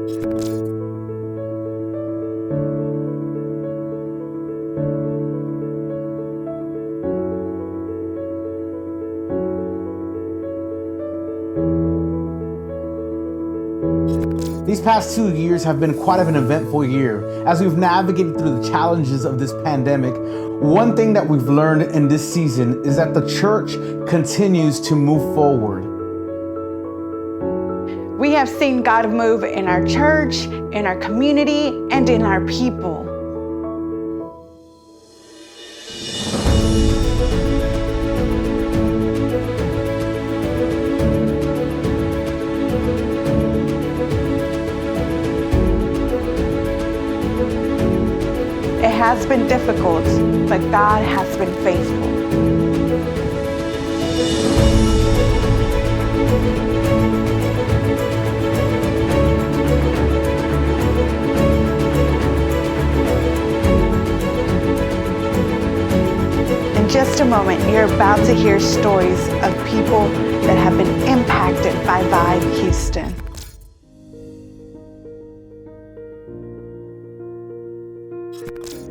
These past 2 years have been quite of an eventful year. As we've navigated through the challenges of this pandemic, one thing that we've learned in this season is that the church continues to move forward. We have seen God move in our church, in our community, and in our people. It has been difficult, but God has been faithful. In just a moment, you're about to hear stories of people that have been impacted by VIVE Houston.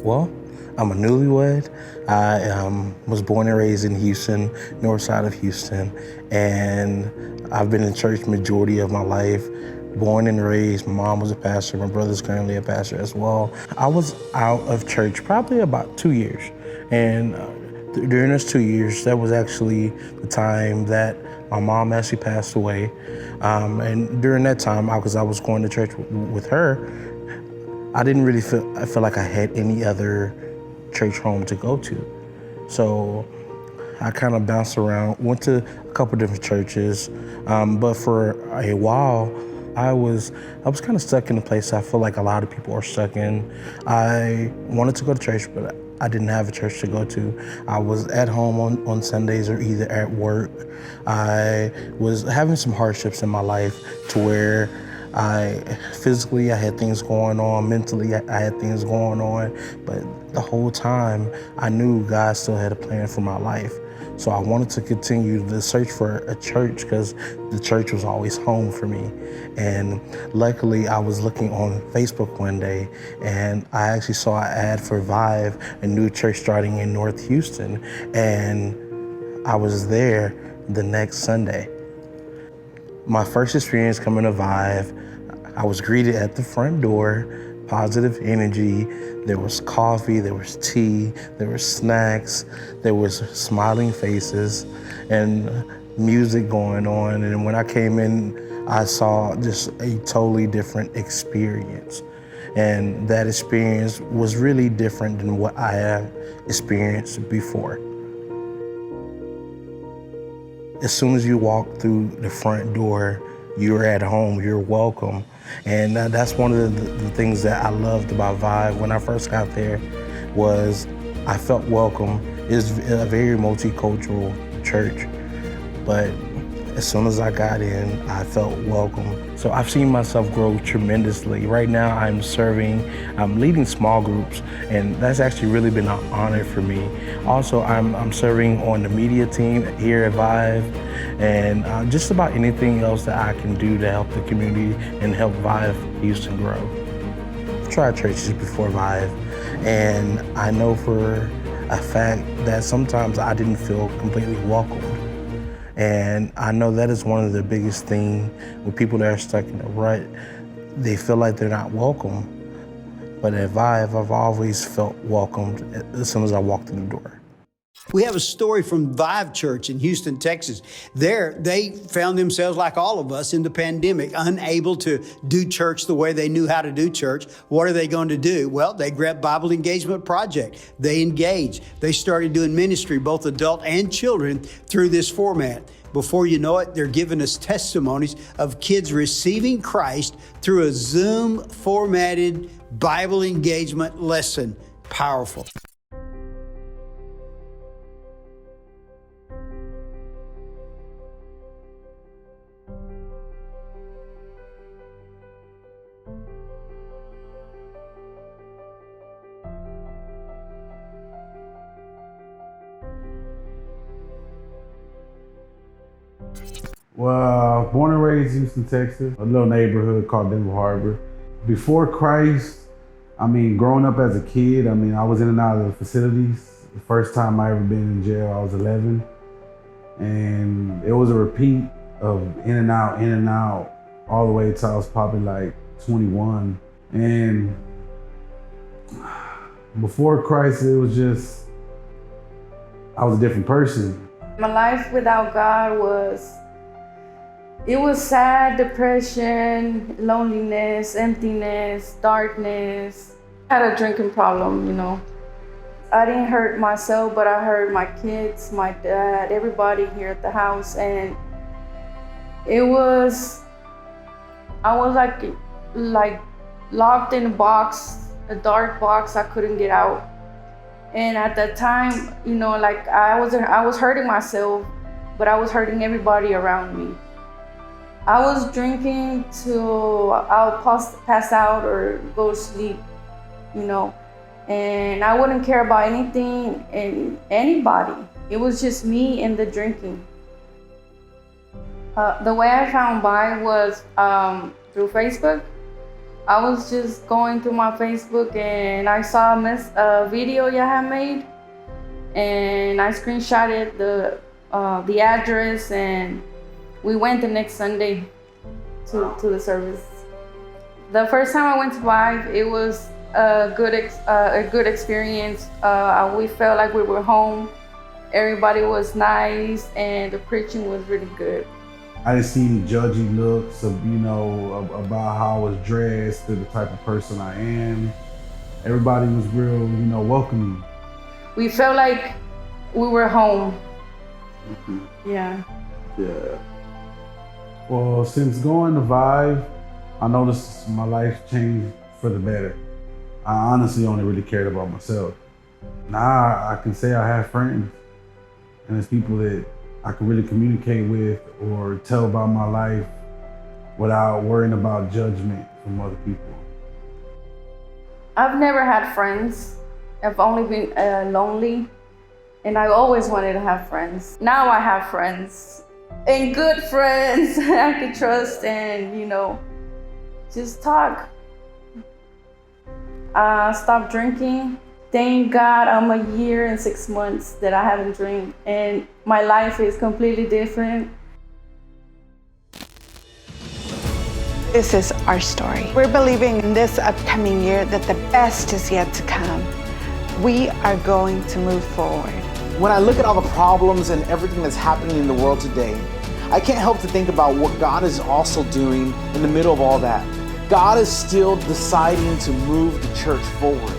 Well, I'm a newlywed. I was born and raised in Houston, north side of Houston, and I've been in church majority of my life. Born and raised, my mom was a pastor, my brother's currently a pastor as well. I was out of church probably about 2 years, and during those 2 years, that was actually the time that my mom actually passed away. And during that time, I was going to church with her, I didn't really feel like I had any other church home to go to. So I kind of bounced around, went to a couple different churches, but for a while, I was kind of stuck in a place I feel like a lot of people are stuck in. I wanted to go to church, but I didn't have a church to go to. I was at home on Sundays or either at work. I was having some hardships in my life to where physically I had things going on, mentally I had things going on, but the whole time I knew God still had a plan for my life. So I wanted to continue the search for a church because the church was always home for me. And luckily I was looking on Facebook one day and I actually saw an ad for VIVE, a new church starting in North Houston. And I was there the next Sunday. My first experience coming to VIVE, I was greeted at the front door, positive energy. There was coffee, there was tea, there were snacks, there was smiling faces and music going on. And when I came in, I saw just a totally different experience. And that experience was really different than what I have experienced before. As soon as you walk through the front door, you're at home, you're welcome. And that's one of the things that I loved about VIVE when I first got there was I felt welcome. It's a very multicultural church, but as soon as I got in, I felt welcome. So I've seen myself grow tremendously. Right now I'm leading small groups, and that's actually really been an honor for me. Also, I'm serving on the media team here at VIVE, and just about anything else that I can do to help the community and help VIVE Houston grow. I've tried churches before VIVE, and I know for a fact that sometimes I didn't feel completely welcomed. And I know that is one of the biggest things with people that are stuck in a rut. They feel like they're not welcome. But at VIVE, I've always felt welcomed as soon as I walked in the door. We have a story from VIVE Church in Houston, Texas. There, they found themselves like all of us in the pandemic, unable to do church the way they knew how to do church. What are they going to do? Well, they grabbed Bible Engagement Project. They engaged. They started doing ministry, both adult and children, through this format. Before you know it, they're giving us testimonies of kids receiving Christ through a Zoom formatted Bible engagement lesson. Powerful. Well, born and raised in Houston, Texas, a little neighborhood called Denver Harbor. Before Christ, growing up as a kid, I was in and out of the facilities. The first time I ever been in jail, I was 11. And it was a repeat of in and out, all the way till I was probably like 21. And before Christ, it was just, I was a different person. My life without God was sad, depression, loneliness, emptiness, darkness. I had a drinking problem, I didn't hurt myself, but I hurt my kids, my dad, everybody here at the house. And I was like locked in a box, a dark box. I couldn't get out. And at that time, I was hurting myself, but I was hurting everybody around me. I was drinking till I'll pass out or go to sleep, and I wouldn't care about anything and anybody. It was just me and the drinking. The way I found VIVE was through Facebook. I was just going through my Facebook and I saw a video you had made, and I screenshotted the address, and we went the next Sunday to the service. The first time I went to VIVE, it was a good experience. We felt like we were home. Everybody was nice, and the preaching was really good. I didn't see any judgy looks about how I was dressed or the type of person I am. Everybody was real, welcoming. We felt like we were home. Mm-hmm. Yeah. Well, since going to VIVE, I noticed my life changed for the better. I honestly only really cared about myself. Now I can say I have friends, and it's people that I can really communicate with or tell about my life without worrying about judgment from other people. I've never had friends. I've only been lonely, and I always wanted to have friends. Now I have friends, and good friends I can trust and, just talk. Stop drinking. Thank God I'm a year and 6 months that I haven't drank, and my life is completely different. This is our story. We're believing in this upcoming year that the best is yet to come. We are going to move forward. When I look at all the problems and everything that's happening in the world today, I can't help to think about what God is also doing in the middle of all that. God is still deciding to move the church forward.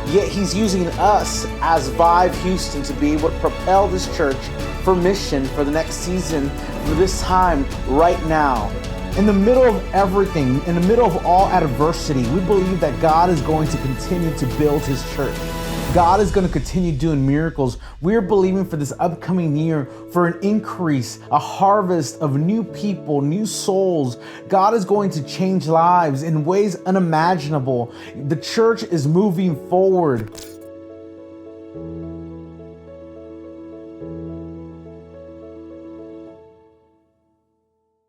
Yet He's using us as VIVE Houston to be able to propel this church for mission for the next season, for this time, right now. In the middle of everything, in the middle of all adversity, we believe that God is going to continue to build His church. God is going to continue doing miracles. We're believing for this upcoming year for an increase, a harvest of new people, new souls. God is going to change lives in ways unimaginable. The church is moving forward.